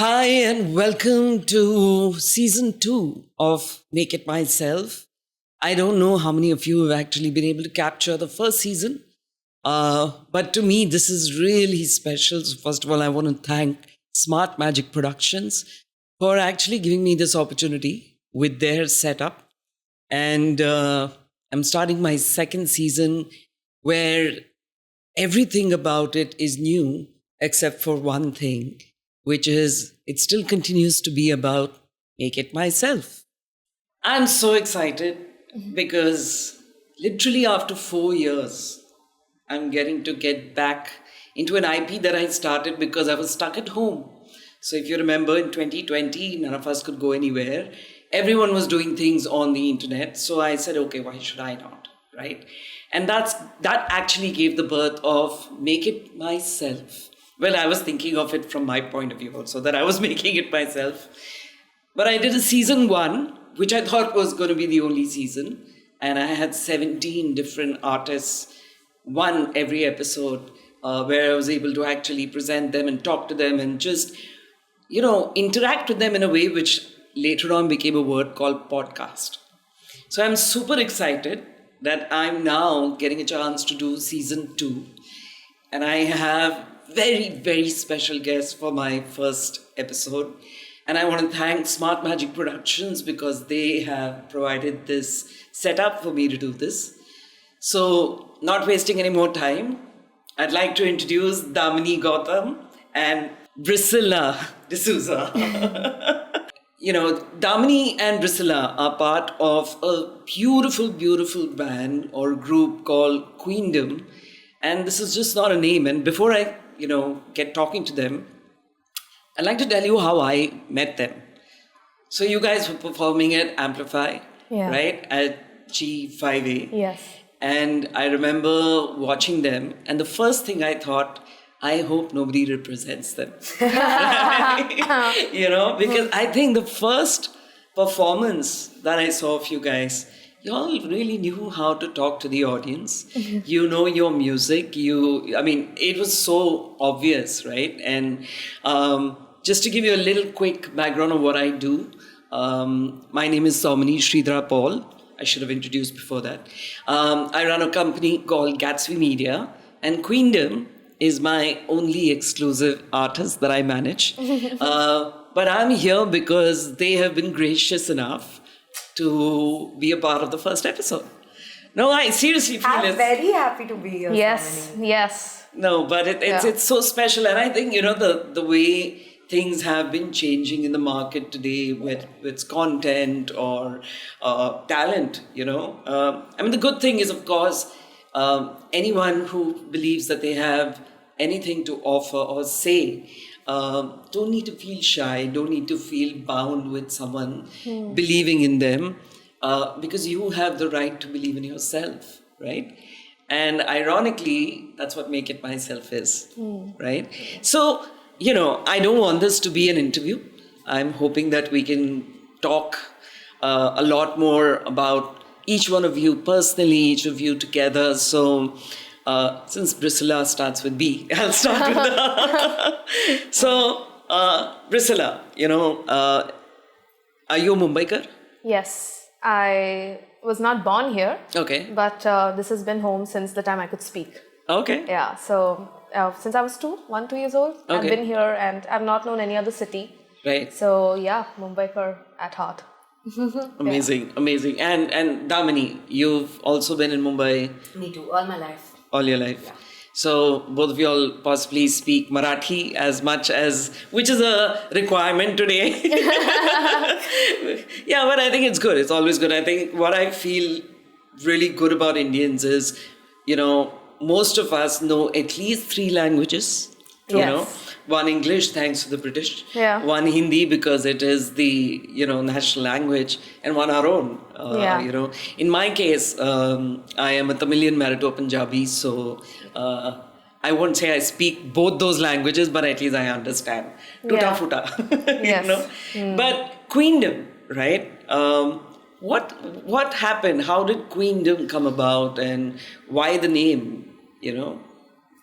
Hi, and welcome to season 2 of Make It Myself. I don't know how many of you have actually been able to capture the first season, but to me, this is really special. So, first of all, I want to thank Smart Magic Productions for actually giving me this opportunity with their setup. And I'm starting my second season where everything about it is new except for one thing, which is it still continues to be about make it myself. I'm so excited because literally after 4 years, I'm getting to get back into an IP that I started because I was stuck at home. So if you remember in 2020, none of us could go anywhere. Everyone was doing things on the internet. So I said, okay, why should I not? Right? And that actually gave the birth of Make It Myself. Well, I was thinking of it from my point of view also, that I was making it myself. But I did a season 1, which I thought was going to be the only season. And I had 17 different artists, one every episode, where I was able to actually present them and talk to them and just, interact with them in a way which later on became a word called podcast. So I'm super excited that I'm now getting a chance to do season 2. And I have very, very special guests for my first episode. And I want to thank Smart Magic Productions because they have provided this setup for me to do this. So, not wasting any more time, I'd like to introduce Damini, Gautam and Brecilla D'Souza. Damini and Brecilla are part of a beautiful, beautiful band or group called Queendom. And this is just not a name. And before I, get talking to them, I'd like to tell you how I met them. So you guys were performing at Amplify, right? At G5A. Yes. And I remember watching them. And the first thing I thought, I hope nobody represents them. Because I think the first performance that I saw of you guys, you all really knew how to talk to the audience. You know your music. It was so obvious, right? And just to give you a little quick background of what I do, my name is Soumini Sridhara Paul. I should have introduced before that. I run a company called Gatsvy Media, and Queendom is my only exclusive artist that I manage. But I'm here because they have been gracious enough to be a part of the first episode. No, I seriously feel I'm very happy to be here. Yes, yes. No, but it's so special. And I think, the way things have been changing in the market today with content or talent, the good thing is, of course, anyone who believes that they have anything to offer or say, don't need to feel shy, don't need to feel bound with someone believing in them, because you have the right to believe in yourself, right? And ironically, that's what Make It Myself is, right? So, I don't want this to be an interview. I'm hoping that we can talk a lot more about each one of you personally, each of you together. So, since Brecilla starts with B, I'll start with the... So, Brecilla, are you a Mumbaikar? Yes. I was not born here. Okay. But this has been home since the time I could speak. Okay. Yeah. So, since I was 2 years old, I've been here and I've not known any other city. Right. So, yeah, Mumbaikar at heart. Amazing, amazing. And Damini, you've also been in Mumbai Me too, all my life. all your life. Yeah. So both of you all possibly speak Marathi as much as, which is a requirement today. Yeah, but I think it's good. It's always good. I think what I feel really good about Indians is, most of us know at least 3 languages. Yes. One English, thanks to the British. Yeah. One Hindi, because it is the, national language. And one our own. In my case, I am a Tamilian married to a Punjabi. So I won't say I speak both those languages, but at least I understand. Tuta futa. Yes. But Queendom, right? What happened? How did Queendom come about, and why the name?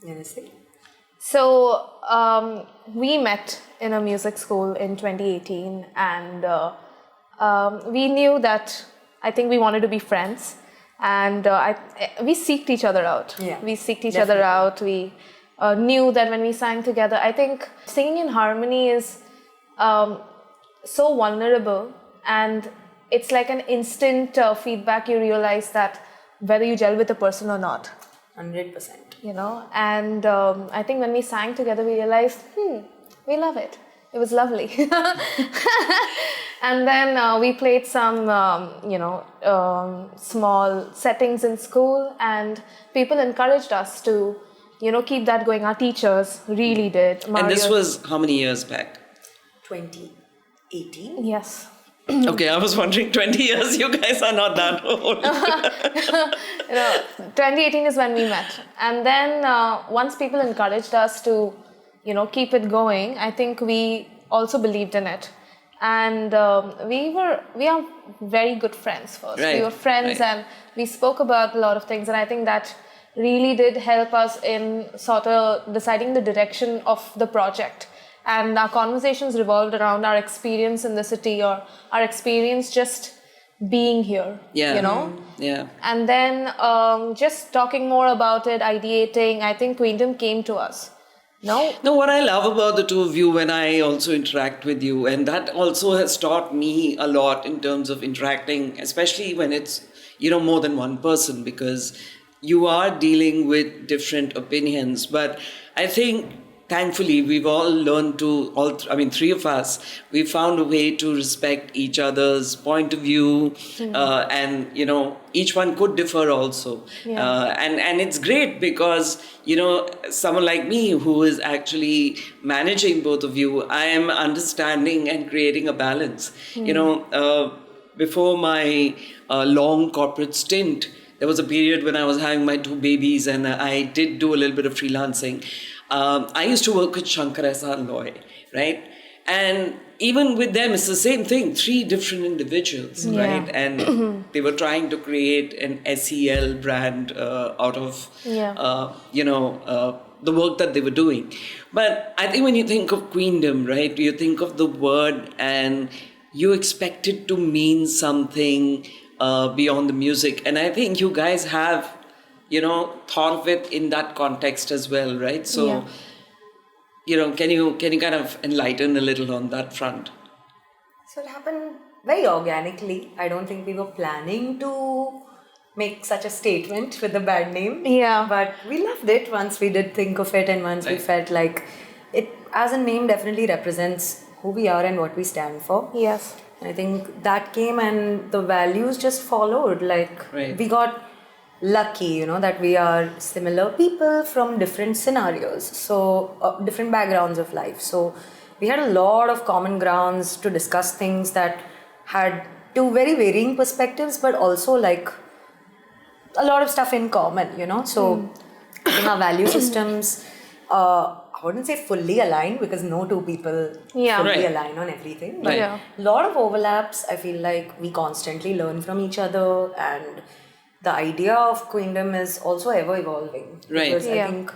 Honestly. So we met in a music school in 2018, and we knew that I think we wanted to be friends, and we seeked each other out. Yeah, we seeked each definitely. other out. We knew that when we sang together, I think singing in harmony is so vulnerable, and it's like an instant feedback. You realize that whether you gel with a person or not. 100%. And I think when we sang together, we realized, we love it. It was lovely. And then we played some, small settings in school, and people encouraged us to, keep that going. Our teachers really did. And this was how many years back? 2018? Yes. Okay, I was wondering, 20 years, you guys are not that old. 2018 is when we met. And then once people encouraged us to, keep it going, I think we also believed in it. And we are very good friends first. Right, We were friends, right. and we spoke about a lot of things. And I think that really did help us in sort of deciding the direction of the project. And our conversations revolved around our experience in the city, or our experience just being here, Yeah. Yeah. And then just talking more about it, ideating, I think Queendom came to us. No, What I love about the two of you when I also interact with you, and that also has taught me a lot in terms of interacting, especially when it's, more than one person, because you are dealing with different opinions. But I think thankfully we've all learned to, three of us, we found a way to respect each other's point of view, and each one could differ also. And it's great because someone like me who is actually managing both of you, I am understanding and creating a balance. Before my long corporate stint, there was a period when I was having my two babies, and I did do a little bit of freelancing. I used to work with Shankar S.R. Loy, right? And even with them, it's the same thing, three different individuals, right? And they were trying to create an SEL brand out of, the work that they were doing. But I think when you think of Queendom, right, you think of the word and you expect it to mean something beyond the music. And I think you guys have thought of it in that context as well, right? So, can you kind of enlighten a little on that front? So it happened very organically. I don't think we were planning to make such a statement with the band name. Yeah. But we loved it once we did think of it, and once we felt like it as a name definitely represents who we are and what we stand for. Yes. I think that came, and the values just followed. We got lucky, that we are similar people from different scenarios, so different backgrounds of life. So we had a lot of common grounds to discuss things that had two very varying perspectives, but also like a lot of stuff in common, So I think our value systems, I wouldn't say fully aligned, because no two people fully align on everything. But a lot of overlaps. I feel like we constantly learn from each other, and the idea of Queendom is also ever evolving. Right. Because I think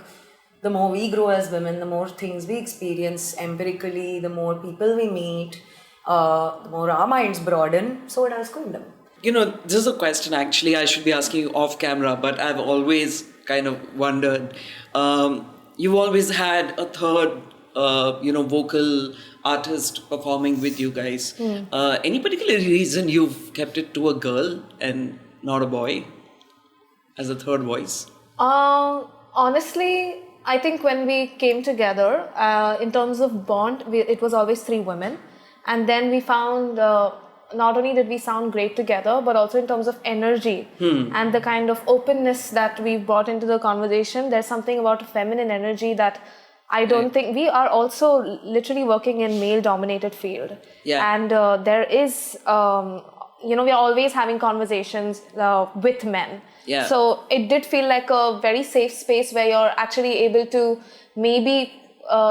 the more we grow as women, the more things we experience empirically, the more people we meet, the more our minds broaden. So does Queendom. This is a question actually I should be asking you off camera, but I've always kind of wondered. You've always had a third, vocal artist performing with you guys. Any particular reason you've kept it to a girl and not a boy as a third voice? Honestly, I think when we came together, in terms of bond, it was always three women. And then we found, not only did we sound great together, but also in terms of energy and the kind of openness that we brought into the conversation. There's something about a feminine energy that I don't think, we are also literally working in male-dominated field. Yeah. And there is, we are always having conversations with men. Yeah. So it did feel like a very safe space where you're actually able to maybe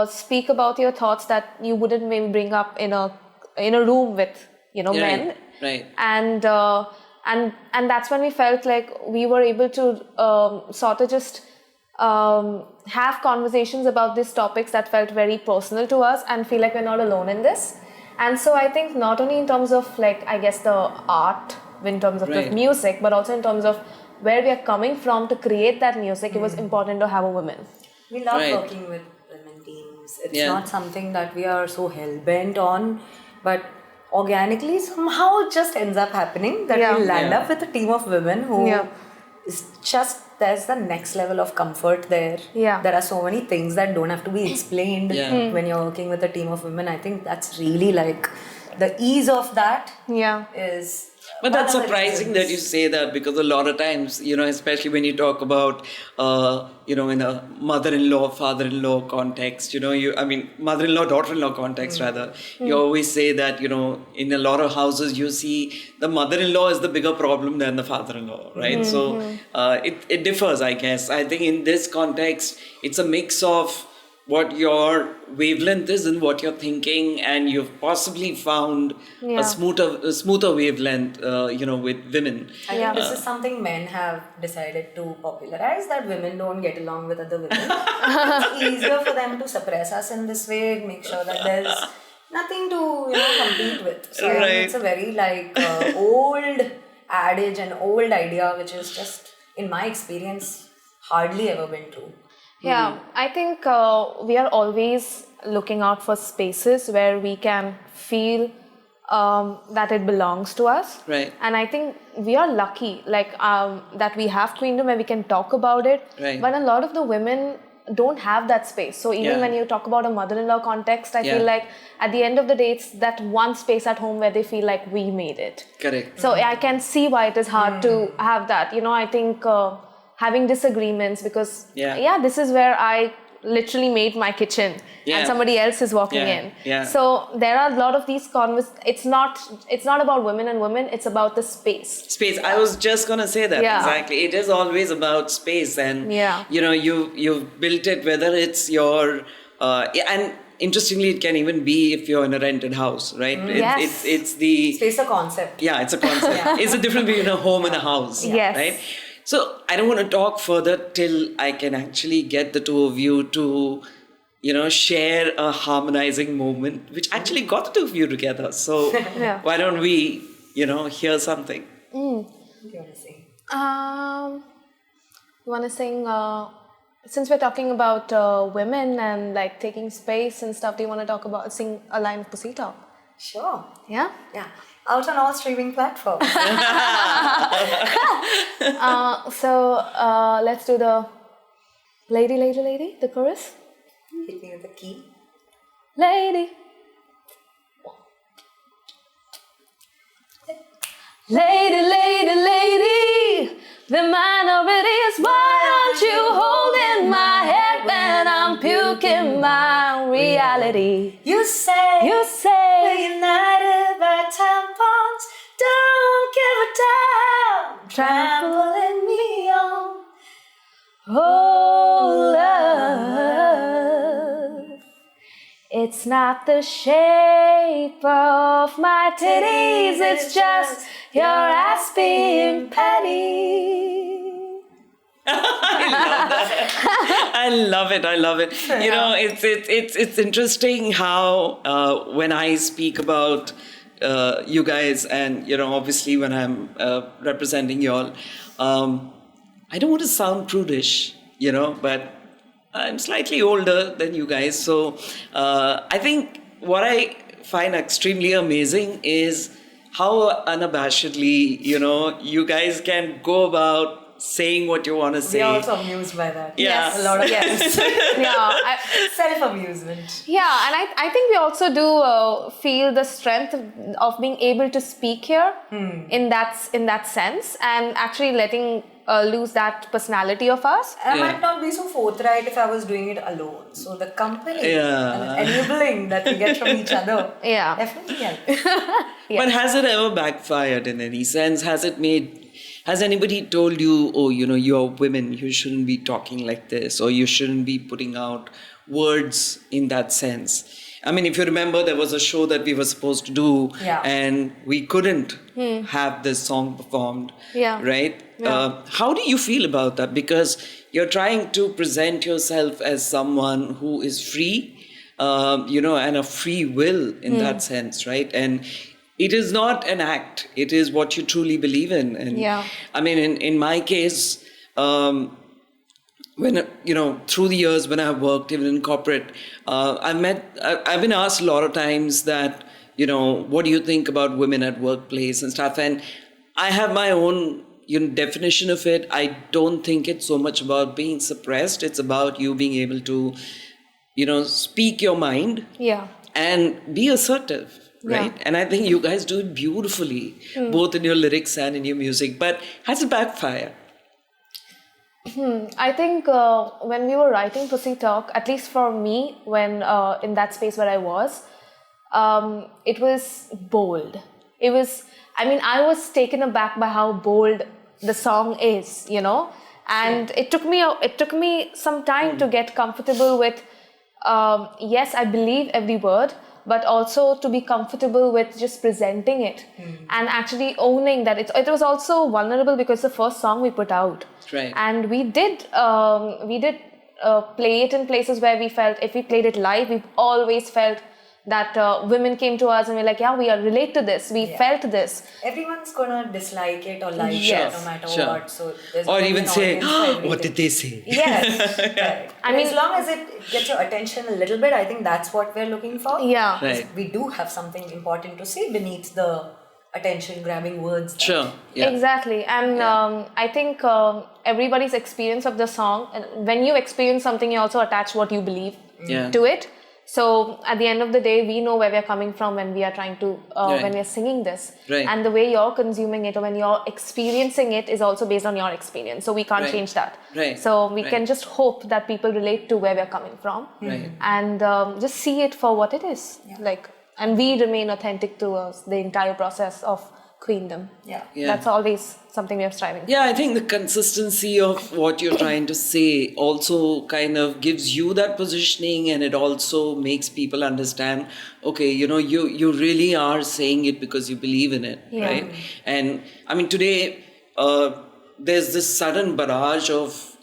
speak about your thoughts that you wouldn't maybe bring up in a room with men. Right. And that's when we felt like we were able to sort of just have conversations about these topics that felt very personal to us and feel like we're not alone in this. And so I think not only in terms of like, I guess the art, in terms of the music, but also in terms of where we are coming from to create that music, it was important to have a woman. We love working with women teams. It's not something that we are so hell-bent on, but organically somehow it just ends up happening that we land up with a team of women who is just, there's the next level of comfort there. There are so many things that don't have to be explained when you're working with a team of women. I think that's really like the ease of that is. But that's surprising that you say that, because a lot of times, especially when you talk about, in a mother-in-law, father-in-law context, mother-in-law, daughter-in-law context rather, you always say that, in a lot of houses you see the mother-in-law is the bigger problem than the father-in-law, right? So it differs, I guess. I think in this context, it's a mix of what your wavelength is and what you're thinking, and you've possibly found a smoother wavelength, with women. I think this is something men have decided to popularize, that women don't get along with other women. It's easier for them to suppress us in this way, make sure that there's nothing to compete with. So I think it's a very old adage and old idea, which is just, in my experience, hardly ever been true. Yeah, I think we are always looking out for spaces where we can feel that it belongs to us. Right. And I think we are lucky, that we have Queendom where we can talk about it. Right. But a lot of the women don't have that space. So even when you talk about a mother-in-law context, I feel like at the end of the day, it's that one space at home where they feel like we made it. Correct. So I can see why it is hard to have that. I think having disagreements, because this is where I literally made my kitchen and somebody else is walking in. So there are a lot of these it's not about women and women, it's about the space. I was just gonna say that. Exactly. It is always about space, and you've built it, whether it's your and interestingly, it can even be if you're in a rented house, right? It's the space, a concept. Yeah, it's a concept. It's a difference between a home and a house. Right? So I don't want to talk further till I can actually get the two of you to, share a harmonizing moment, which actually got the two of you together. So why don't we, hear something? What do you want to sing? You want to sing, since we're talking about women and taking space and stuff, do you want to sing a line of Pussy Talk? Sure. Yeah? Yeah. Out on all streaming platforms. So let's do the lady, lady, lady, the chorus. Hit me with the key. Lady. Lady, lady, lady, the minority is why aren't you holding my head when I'm puking my reality? You say we're united by tampons, don't give a damn, trampling me on. Oh, love, it's not the shape of my titties, it's just your ass being petty. I love it. It's interesting how when I speak about you guys, and obviously when I'm representing y'all, I don't want to sound prudish, but I'm slightly older than you guys. So I think what I find extremely amazing is how unabashedly, you guys can go about saying what you want to say. We're also amused by that. Yeah. A lot of self-amusement. Yeah, and I think we also do feel the strength of being able to speak here in that sense, and actually letting loose that personality of us. I might not be so forthright if I was doing it alone. So the company and enabling that we get from each other definitely helps. But has it ever backfired in any sense? Has anybody told you, oh, you're women, you shouldn't be talking like this, or you shouldn't be putting out words in that sense? I mean, if you remember, there was a show that we were supposed to do, and we couldn't have this song performed, right? Yeah. How do you feel about that? Because you're trying to present yourself as someone who is free, and a free will in that sense, right? And it is not an act. It is what you truly believe in. And I mean, in my case, when, through the years when I've worked even in corporate, I've been asked a lot of times that, what do you think about women at workplace and stuff? And I have my own definition of it. I don't think it's so much about being suppressed. It's about you being able to, speak your mind and be assertive. Right. And I think you guys do it beautifully, both in your lyrics and in your music. But has it backfired? I think when we were writing Pussy Talk, at least for me, when in that space where I was, it was bold. I was taken aback by how bold the song is, and it took me some time to get comfortable with, yes, I believe every word, but also to be comfortable with just presenting it and actually owning that it was also vulnerable because the first song we put out. Right. And we did play it in places where we felt if we played it live, we've always felt that women came to us and we're like, we relate to this. We felt this. Everyone's gonna dislike it or like it no matter what. So there's or even say, what did they say? Yes. Right. I mean, as long as it gets your attention a little bit, I think that's what we're looking for. Yeah. Right. We do have something important to say beneath the attention-grabbing words. Sure. Yeah. Exactly. And I think everybody's experience of the song, when you experience something, you also attach what you believe to it. So at the end of the day, we know where we're coming from when we are trying to, when we're singing this. Right. And the way you're consuming it or when you're experiencing it is also based on your experience. So we can't change that. Right. So we can just hope that people relate to where we're coming from. Right. And just see it for what it is. And we remain authentic to the entire process of Queendom. Yeah. That's always something we are striving for. Yeah, I think the consistency of what you're trying to say also kind of gives you that positioning, and it also makes people understand, okay, you really are saying it because you believe in it, right? And I mean, today, there's this sudden barrage of,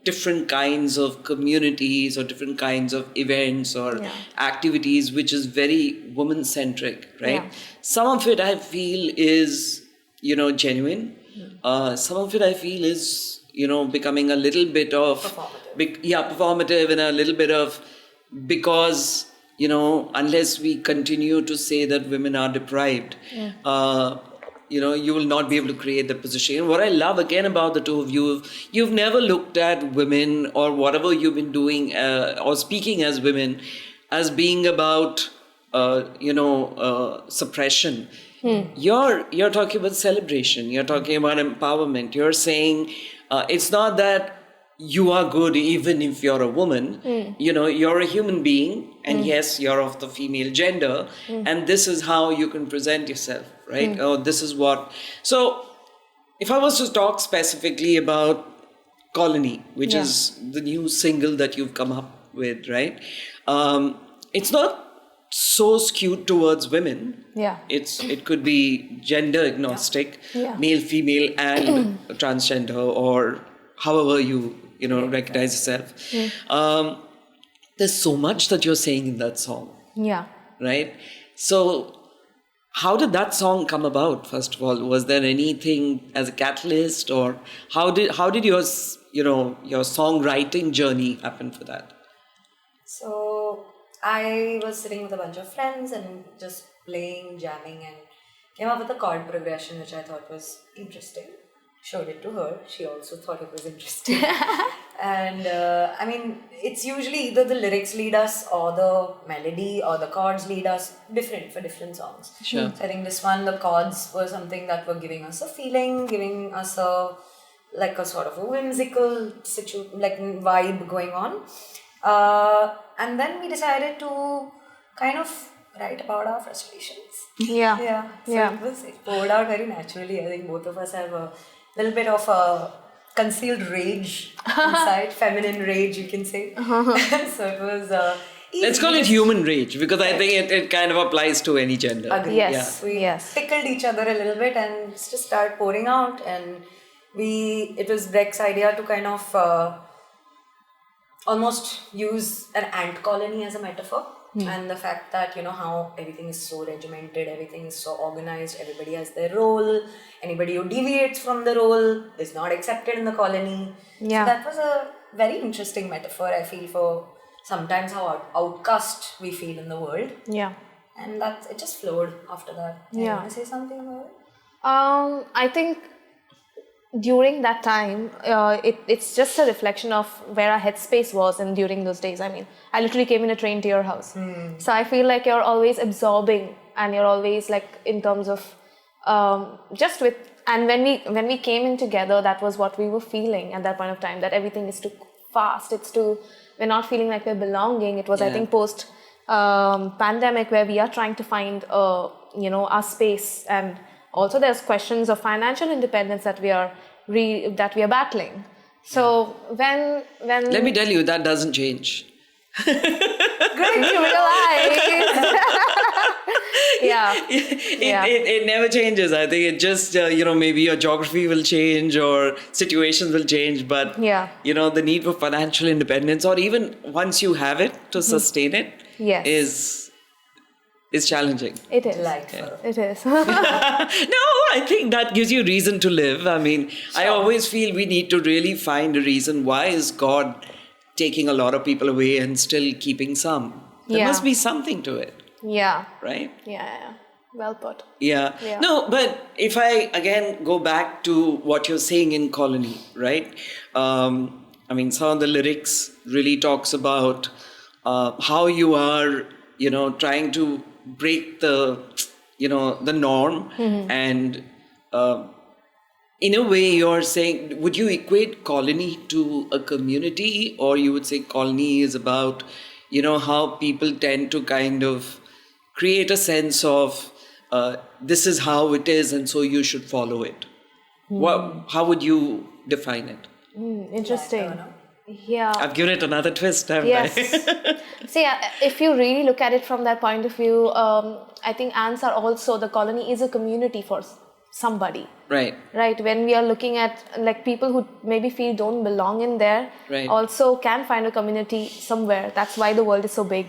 different kinds of communities or different kinds of events or activities, which is very woman-centric, right? Some of it I feel is, genuine. Some of it I feel is, becoming a little bit of... performative and a little bit of... Because, unless we continue to say that women are deprived, you will not be able to create that position. And what I love again about the two of you, you've never looked at women or whatever you've been doing or speaking as women as being about, suppression. You're talking about celebration. You're talking about empowerment. You're saying it's not that you are good even if you're a woman. You're a human being, and yes, you're of the female gender, and this is how you can present yourself, right? This is what... So if I was to talk specifically about Colony, which is the new single that you've come up with, right? It's not so skewed towards women. It could be gender agnostic, male, female, and transgender, or however you recognize yourself. There's so much that you're saying in that song. Right? So how did that song come about, first of all? Was there anything as a catalyst, or how did your songwriting journey happen for that? So I was sitting with a bunch of friends and just playing, jamming, and came up with a chord progression which I thought was interesting. Showed it to her. She also thought it was interesting. And I mean, it's usually either the lyrics lead us or the melody or the chords lead us different for different songs. Sure. So I think this one, the chords were something that were giving us a feeling, giving us a sort of a whimsical vibe going on. And then we decided to kind of write about our frustrations. It poured out very naturally. I think both of us have a little bit of a concealed rage inside, feminine rage, you can say. So Let's call it human rage, because I think it kind of applies to any gender. Agreed. Yes. We tickled each other a little bit and just started pouring out, and it was Breck's idea to kind of almost use an ant colony as a metaphor. And the fact that, how everything is so regimented, everything is so organized, everybody has their role, anybody who deviates from the role is not accepted in the colony. Yeah. So that was a very interesting metaphor, I feel, for sometimes how outcast we feel in the world. Yeah. And it just flowed after that. You want to say something about it? I think during that time, it's just a reflection of where our headspace was and during those days. I mean, I literally came in a train to your house. So I feel like you're always absorbing, and you're always like in terms of just with, and when we came in together, that was what we were feeling at that point of time, that everything is too fast, we're not feeling like we're belonging. It was, I think, post pandemic, where we are trying to find our space, and also there's questions of financial independence that we are battling. So when let me tell you, that doesn't change. Great, you realize. It never changes. I think it just maybe your geography will change or situations will change, but the need for financial independence, or even once you have it, to sustain it, is challenging. It is. Delightful. It is. No, I think that gives you reason to live. I mean, I always feel we need to really find a reason. Why is God taking a lot of people away and still keeping some? There must be something to it. Yeah. Right? Yeah. Well put. Yeah. No, but if I again go back to what you're saying in Colony, right? I mean, some of the lyrics really talks about how you are, trying to break the norm, and in a way you're saying, would you equate Colony to a community, or you would say Colony is about how people tend to kind of create a sense of this is how it is, and so you should follow it? How would you define it? Interesting. Yeah. I've given it another twist, haven't I? See, if you really look at it from that point of view, I think ants are also, the colony is a community for somebody. Right. When we are looking at like people who maybe feel don't belong in there, also can find a community somewhere. That's why the world is so big.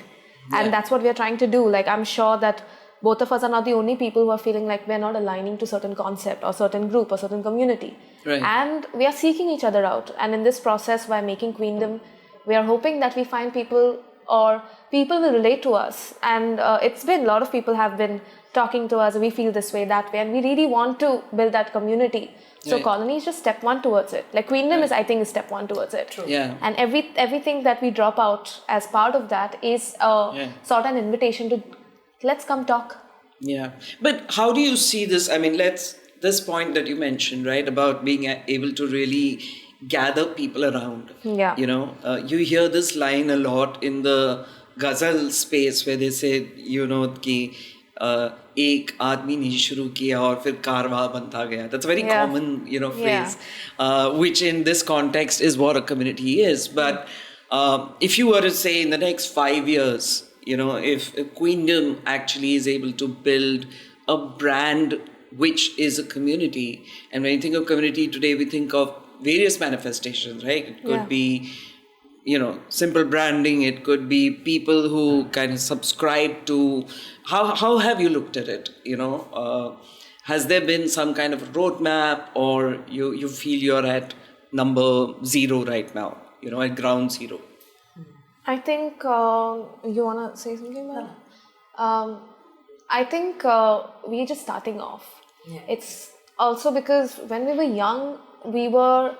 And that's what we are trying to do. Like, I'm sure that both of us are not the only people who are feeling like we're not aligning to certain concept or certain group or certain community. And we are seeking each other out. And in this process, by making Queendom, we are hoping that we find people, or people will relate to us. And it's been, a lot of people have been talking to us, we feel this way, that way, and we really want to build that community. So Colony is just step one towards it. Like Queendom is, I think, is step one towards it. True. Yeah. And everything that we drop out as part of that is sort of an invitation to, let's come talk. Yeah. But how do you see this? I mean, this point that you mentioned, right, about being able to really gather people around. Yeah. You hear this line a lot in the ghazal space, where they say, कि एक आदमी ने शुरू किया और फिर कारवा बनता गया. That's a very common, phrase, which in this context is what a community is. But if you were to say in the next 5 years, if Queendom actually is able to build a brand which is a community, and when you think of community today, we think of various manifestations, right? It could be, simple branding. It could be people who kind of subscribe to. How have you looked at it? Has there been some kind of roadmap, or you feel you're at number 0 right now? At ground zero. I think you wanna say something about it? I think we're just starting off. Yeah. It's also because when we were young, when we were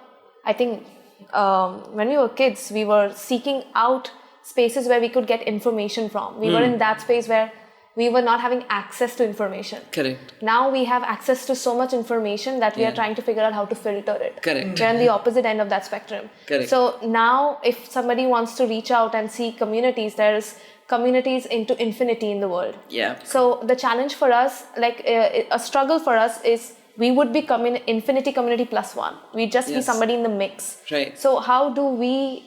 kids, we were seeking out spaces where we could get information from. We were in that space where we were not having access to information. Correct. Now we have access to so much information that we are trying to figure out how to filter it. Correct. We're on the opposite end of that spectrum. Correct. So now if somebody wants to reach out and see communities, there's communities into infinity in the world. Yeah. So the challenge for us, like a struggle for us, is we would be infinity community +1. We'd just be somebody in the mix. Right. So how do we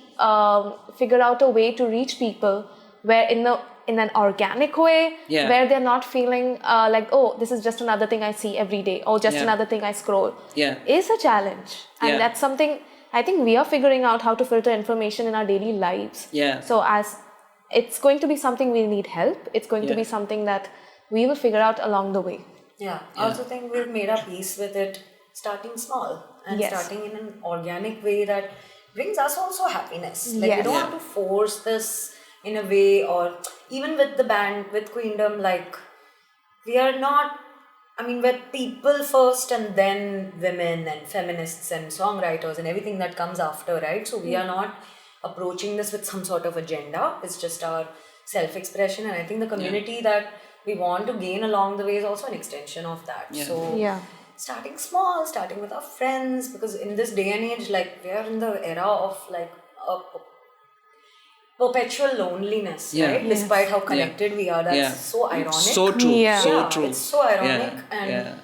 figure out a way to reach people where in an organic way, where they're not feeling like, oh, this is just another thing I see every day, or just another thing I scroll, is a challenge. And that's something I think we are figuring out, how to filter information in our daily lives. So as it's going to be something we need help, it's going to be something that we will figure out along the way. I also think we've made our peace with it, starting small and starting in an organic way that brings us also happiness. Like we don't have to force this in a way, or even with the band, with Queendom, like we are not, I mean, we're people first and then women and feminists and songwriters and everything that comes after, right? So we are not approaching this with some sort of agenda. It's just our self-expression, and I think the community that we want to gain along the way is also an extension of that. So starting small, starting with our friends, because in this day and age, like we are in the era of like a perpetual loneliness, right? Despite how connected we are, that's so ironic. So true. So true. It's so ironic, and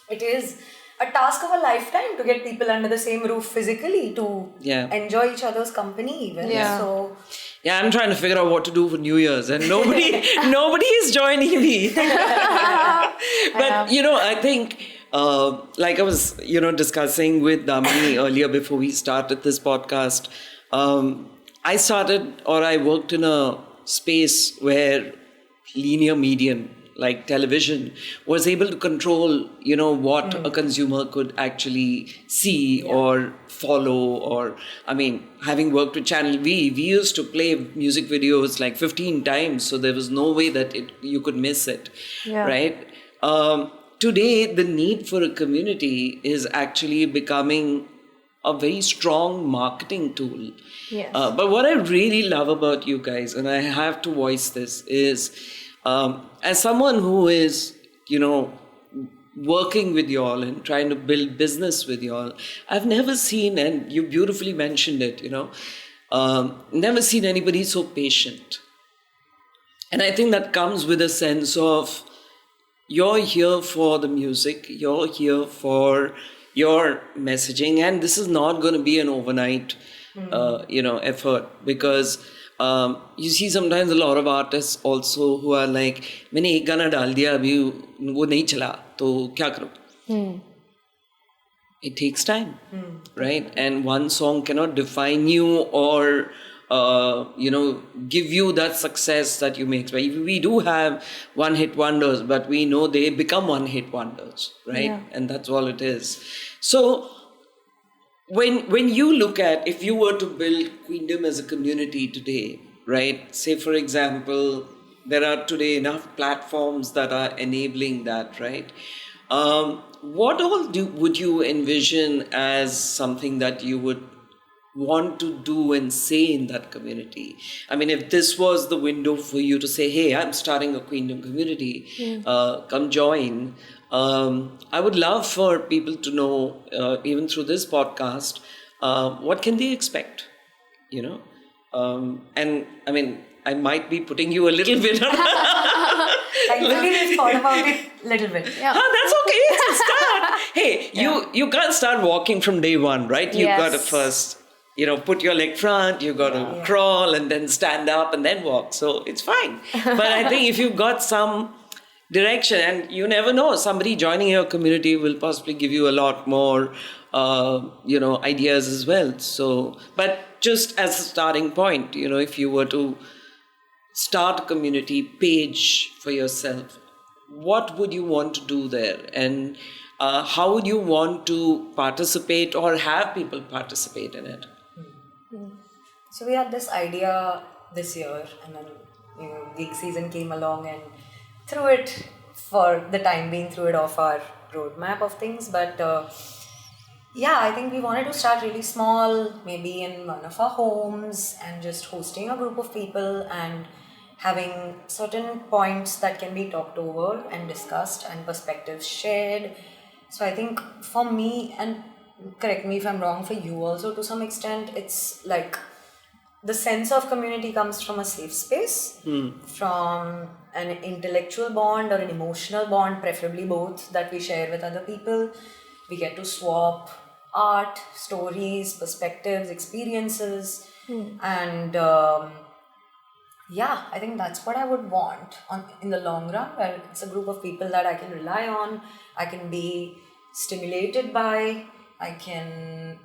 it is a task of a lifetime to get people under the same roof physically, to enjoy each other's company even. So I'm trying to figure out what to do for New Year's, and nobody is joining me. But I think like I was discussing with Damini earlier before we started this podcast, I worked in a space where linear medium like television was able to control, what a consumer could actually see or follow. Or, I mean, having worked with Channel V, we used to play music videos like 15 times. So there was no way that you could miss it, right? Today, the need for a community is actually becoming a very strong marketing tool. But what I really love about you guys, and I have to voice this, is as someone who is, working with y'all and trying to build business with y'all, I've never seen, and you beautifully mentioned it, never seen anybody so patient. And I think that comes with a sense of you're here for the music, you're here for your messaging, and this is not going to be an overnight, effort, because you see sometimes a lot of artists also who are like, मैंने एक गाना डाल दिया अभी वो नहीं चला तो क्या करूं? It takes time, right? And one song cannot define you or give you that success that you make. We do have one-hit wonders, but we know they become one-hit wonders, right? And that's all it is. So when you look at, if you were to build Queendom as a community today, right? Say, for example, there are today enough platforms that are enabling that, right? What all would you envision as something that you would want to do and say in that community? I mean, if this was the window for you to say, hey, I'm starting a Queendom community, come join. I would love for people to know, even through this podcast, what can they expect, and I mean, I might be putting you a little bit on. Thankfully, we've thought about it a little bit. That's okay. It's a start. Hey, you can't start walking from day one, right? You've got to first, put your leg front, you got to crawl and then stand up and then walk. So it's fine. But I think if you've got some direction, and you never know, somebody joining your community will possibly give you a lot more, ideas as well. So, but just as a starting point, if you were to start a community page for yourself, what would you want to do there? And how would you want to participate or have people participate in it? So we had this idea this year, and then gig season came along and threw it, for the time being, threw it off our roadmap of things. But I think we wanted to start really small, maybe in one of our homes, and just hosting a group of people and having certain points that can be talked over and discussed and perspectives shared. So I think for me, and correct me if I'm wrong, for you also to some extent, it's like the sense of community comes from a safe space, from an intellectual bond or an emotional bond, preferably both, that we share with other people. We get to swap art, stories, perspectives, experiences, and Yeah, I think that's what I would want in the long run, where it's a group of people that I can rely on, I can be stimulated by, I can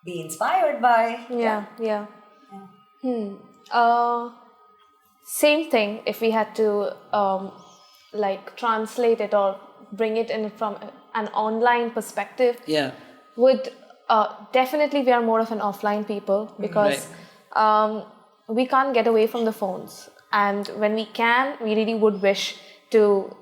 be inspired by. Yeah. Same thing, if we had to like translate it or bring it in from an online perspective, would definitely we are more of an offline people, because we can't get away from the phones, and when we can, we really would wish to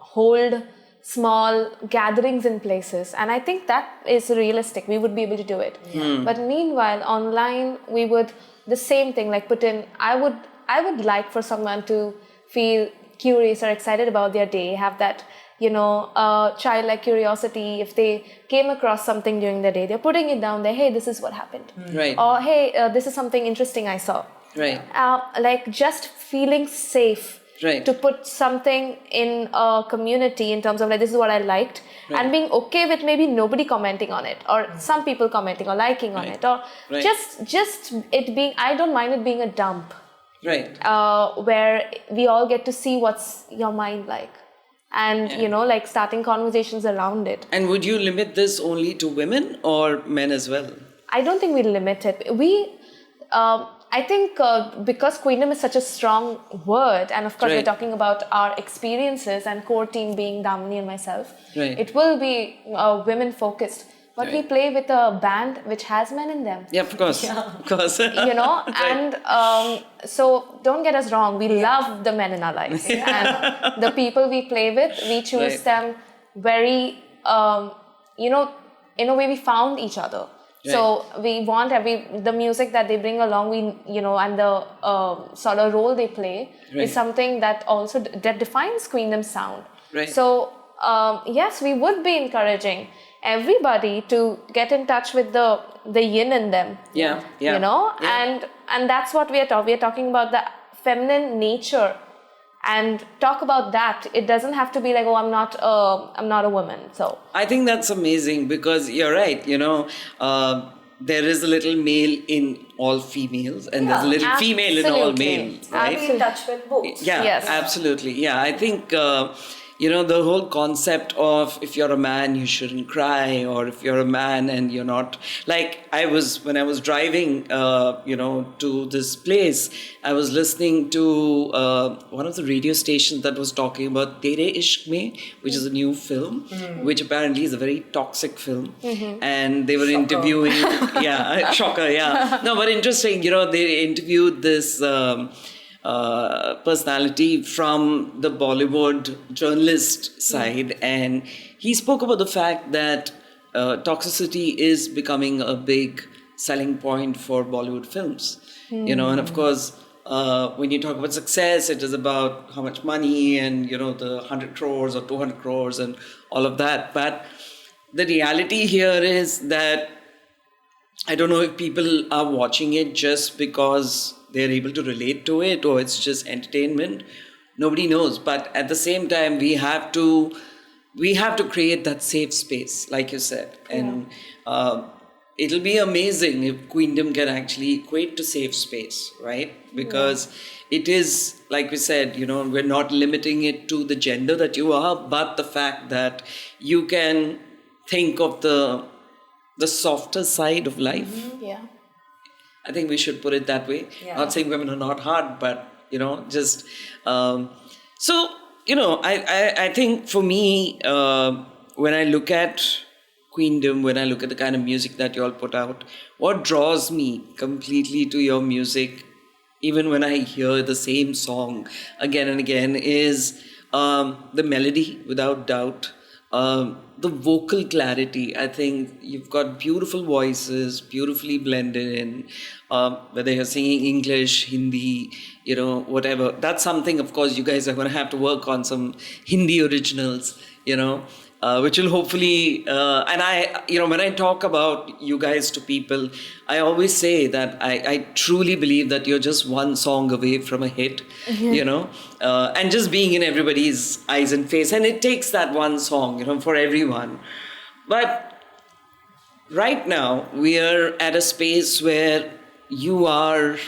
hold small gatherings in places, and I think that is realistic. We would be able to do it. But meanwhile, online, we would the same thing, like put in. I would like for someone to feel curious or excited about their day, have that childlike curiosity. If they came across something during the day, they're putting it down there. Hey, this is what happened. Right. Or hey, this is something interesting I saw. Right. Like just feeling safe. Right. To put something in a community in terms of like, this is what I liked, and being okay with maybe nobody commenting on it, or some people commenting or liking on it, or just it being, I don't mind it being a dump. Right. Where we all get to see what's your mind like, and like starting conversations around it. And would you limit this only to women or men as well? I don't think we limit it. I think because Queendom is such a strong word, and of course we're talking about our experiences, and core team being Damini and myself, it will be women focused. But we play with a band which has men in them. Yeah, of course. Of course. And so don't get us wrong. We love the men in our lives. And the people we play with, we choose them very, in a way we found each other. So we want the music that they bring along, and the sort of role they play is something that also that defines Queendom's sound. Right. So yes, we would be encouraging everybody to get in touch with the yin in them. And that's what we are talking. We are talking about the feminine nature, and talk about that. It doesn't have to be like, oh, I'm not a woman. So I think that's amazing, because you're right. There is a little male in all females, and there's a little female in all males. Right? Be in touch with both. Yeah, yes. Absolutely. Yeah, I think the whole concept of if you're a man, you shouldn't cry, or if you're a man and you're not, like when I was driving, to this place, I was listening to one of the radio stations that was talking about Tere Ishq Mein, which is a new film, which apparently is a very toxic film. And they were interviewing, shocker, no, but interesting, they interviewed this personality from the Bollywood journalist side, and he spoke about the fact that toxicity is becoming a big selling point for Bollywood films. And of course, when you talk about success, it is about how much money and the 100 crores or 200 crores and all of that. But the reality here is that I don't know if people are watching it just because they're able to relate to it, or it's just entertainment. Nobody knows. But at the same time, we have to create that safe space, like you said. And it'll be amazing if Queendom can actually equate to safe space, right? Because it is, like we said, we're not limiting it to the gender that you are, but the fact that you can think of the softer side of life. I think we should put it that way. Not saying women are not hard, but just I think for me, when I look at Queendom, when I look at the kind of music that you all put out, what draws me completely to your music, even when I hear the same song again and again, is the melody, without doubt. The vocal clarity. I think you've got beautiful voices, beautifully blended in, whether you're singing English, Hindi, whatever. That's something, of course, you guys are going to have to work on some Hindi originals, which will hopefully, and I, when I talk about you guys to people, I always say that I truly believe that you're just one song away from a hit, and just being in everybody's eyes and face. And it takes that one song, for everyone. But right now, we are at a space where you are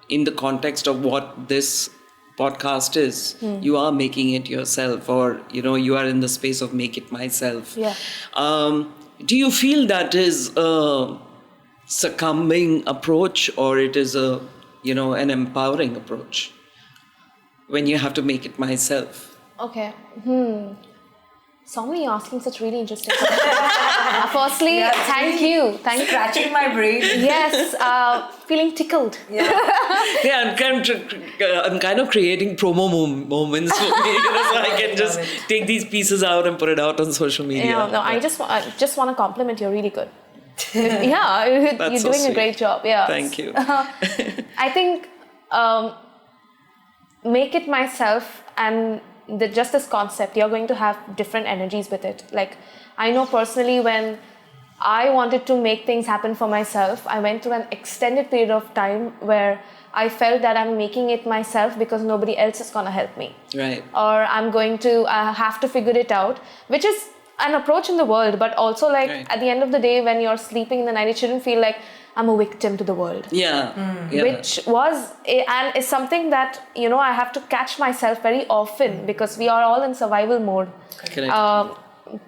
in the context of what this podcast is, you are making it yourself, or, you are in the space of make it myself. Yeah. Do you feel that is a succumbing approach, or it is an empowering approach when you have to make it myself? Okay. Soumini asking such really interesting questions. Firstly, thank you. Thank you. Scratching my brain. Yes, feeling tickled. Yeah, I'm kind of creating promo moments for me, so I can just take these pieces out and put it out on social media. No, I just want to compliment you. Really good. Yeah, you're so doing sweet. a great job. Yeah. Thank you. I think make it myself, and just this concept, you're going to have different energies with it. Like, I know personally, when I wanted to make things happen for myself, I went through an extended period of time where I felt that I'm making it myself because nobody else is going to help me. Right. Or I'm going to have to figure it out, which is an approach in the world, but also like at the end of the day, when you're sleeping in the night, it shouldn't feel like I'm a victim to the world. Yeah. Yeah. Which was, and is something that, I have to catch myself very often, because we are all in survival mode. Correct.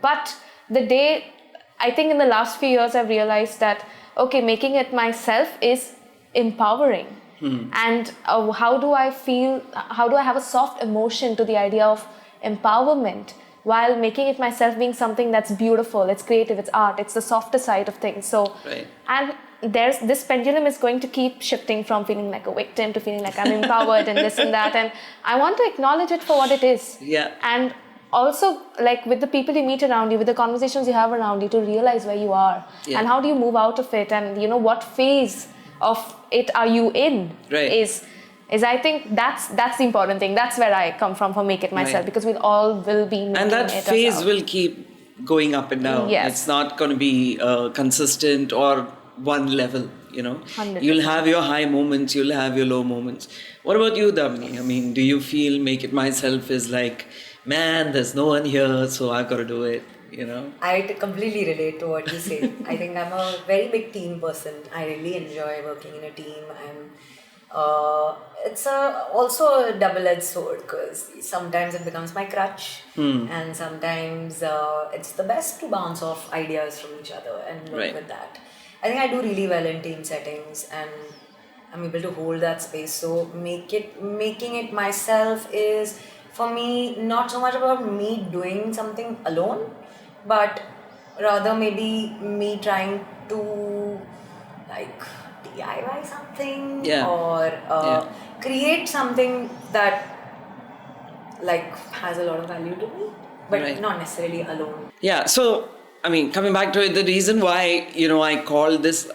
But the day, I think in the last few years, I've realized that, okay, making it myself is empowering. And how do I have a soft emotion to the idea of empowerment, while making it myself being something that's beautiful, it's creative, it's art, it's the softer side of things. So, and there's this pendulum is going to keep shifting from feeling like a victim to feeling like I'm empowered and this and that. And I want to acknowledge it for what it is. Yeah. And also, like, with the people you meet around you, with the conversations you have around you, to realize where you are and how do you move out of it, and what phase of it are you in, is I think that's the important thing. That's where I come from for Make It Myself, because we all will be making it. And that phase will keep going up and down. Yes. It's not going to be consistent or one level, 100%. You'll have your high moments, you'll have your low moments. What about you, Damini? I mean, do you feel Make It Myself is like, man, there's no one here, so I've got to do it, I completely relate to what you say. I think I'm a very big team person. I really enjoy working in a team. It's also a double-edged sword, because sometimes it becomes my crutch, and sometimes it's the best to bounce off ideas from each other and work with that. I think I do really well in team settings, and I'm able to hold that space. So making it myself is, for me, not so much about me doing something alone, but rather maybe me trying to like DIY something or create something that like has a lot of value to me, but not necessarily alone. Yeah, so I mean, coming back to it, the reason why, I called this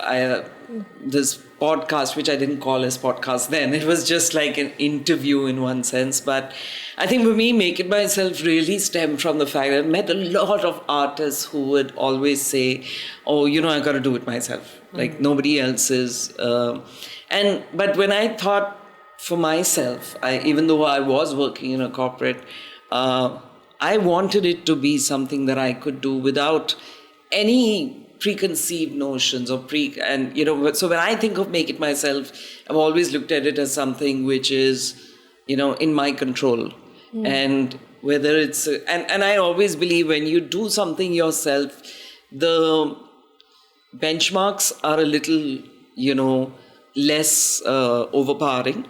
this podcast, which I didn't call as podcast then, it was just like an interview in one sense. But I think for me, Make It Myself really stemmed from the fact that I met a lot of artists who would always say, oh, I got to do it myself. Like nobody else is. But when I thought for myself, even though I was working in a corporate, I wanted it to be something that I could do without any preconceived notions or so when I think of Make It Myself, I've always looked at it as something which is, in my control. And whether it's, and I always believe when you do something yourself, the benchmarks are a little, less overpowering.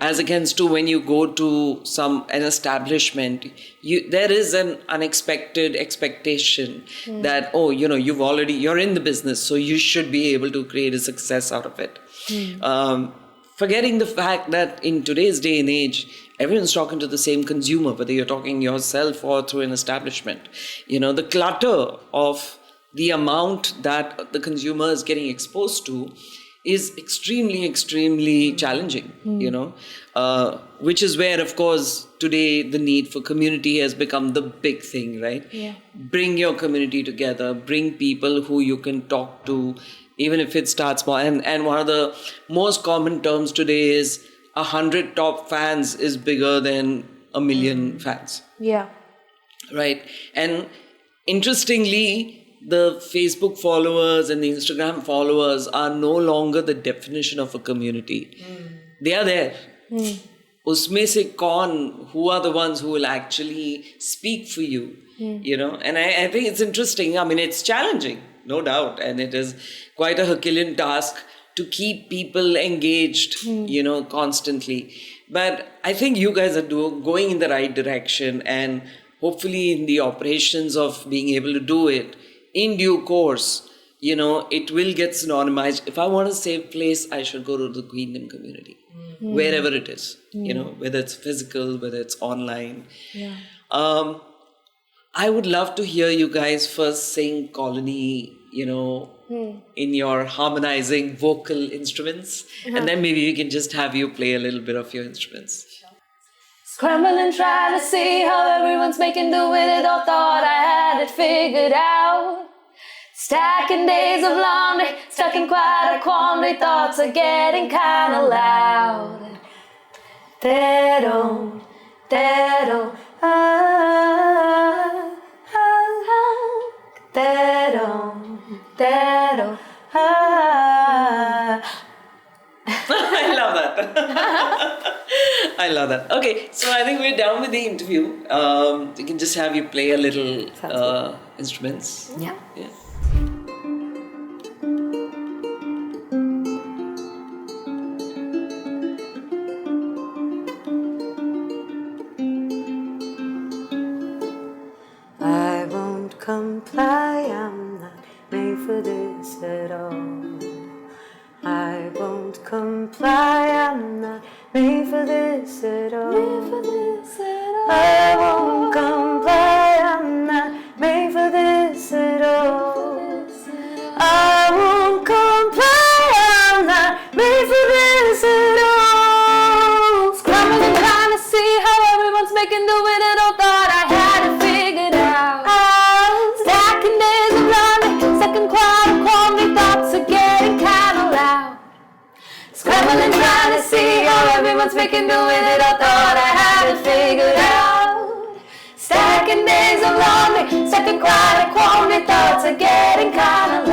As against to when you go to an establishment, there is an unexpected expectation that, you're in the business, so you should be able to create a success out of it. Forgetting the fact that in today's day and age, everyone's talking to the same consumer, whether you're talking yourself or through an establishment. The clutter of the amount that the consumer is getting exposed to is extremely, extremely challenging, which is where, of course, today the need for community has become the big thing, right? Yeah. Bring your community together, bring people who you can talk to, even if it starts small. And one of the most common terms today is 100 top fans is bigger than 1 million fans. Yeah. Right. And interestingly, the Facebook followers and the Instagram followers are no longer the definition of a community. they are there. Usme se kaun, who are the ones who will actually speak for you, you know? And I think it's interesting. I mean, it's challenging, no doubt. And it is quite a Herculean task to keep people engaged, you know, constantly. But I think you guys are going in the right direction, and hopefully in the operations of being able to do it in due course, you know, it will get synonymized. If I want a safe place, I should go to the Queendom community, wherever it is, you know, whether it's physical, whether it's online. Yeah. I would love to hear you guys first sing Colony, you know, in your harmonizing vocal instruments. And then maybe we can just have you play a little bit of your instruments. Scrambling, trying to see how everyone's making do with it. All thought I had it figured out. Stacking days of laundry, stuck in quite a quandary. Thoughts are getting kinda loud. Te-do, te-do, ah, ah, ah. Te-do, te-do, ah. I love that. I love that. Okay, so I think we're done with the interview. We can just have you play a little instruments. Yeah. I won't comply, I'm not made for this at all. I won't comply, I'm not made for this at all. I won't comply, I'm not made for this at all. I won't comply, I'm not made for this at all. Scrambling, trying to see how everyone's making do with it. All thought I had it figured out. Stacking days of laundry, second quite quality. Thoughts are getting kinda loud. Scrambling, trying to see how everyone's making do with it. I thought I had it figured out. Stacking days of laundry, second quite quality. Thoughts are getting kinda loud.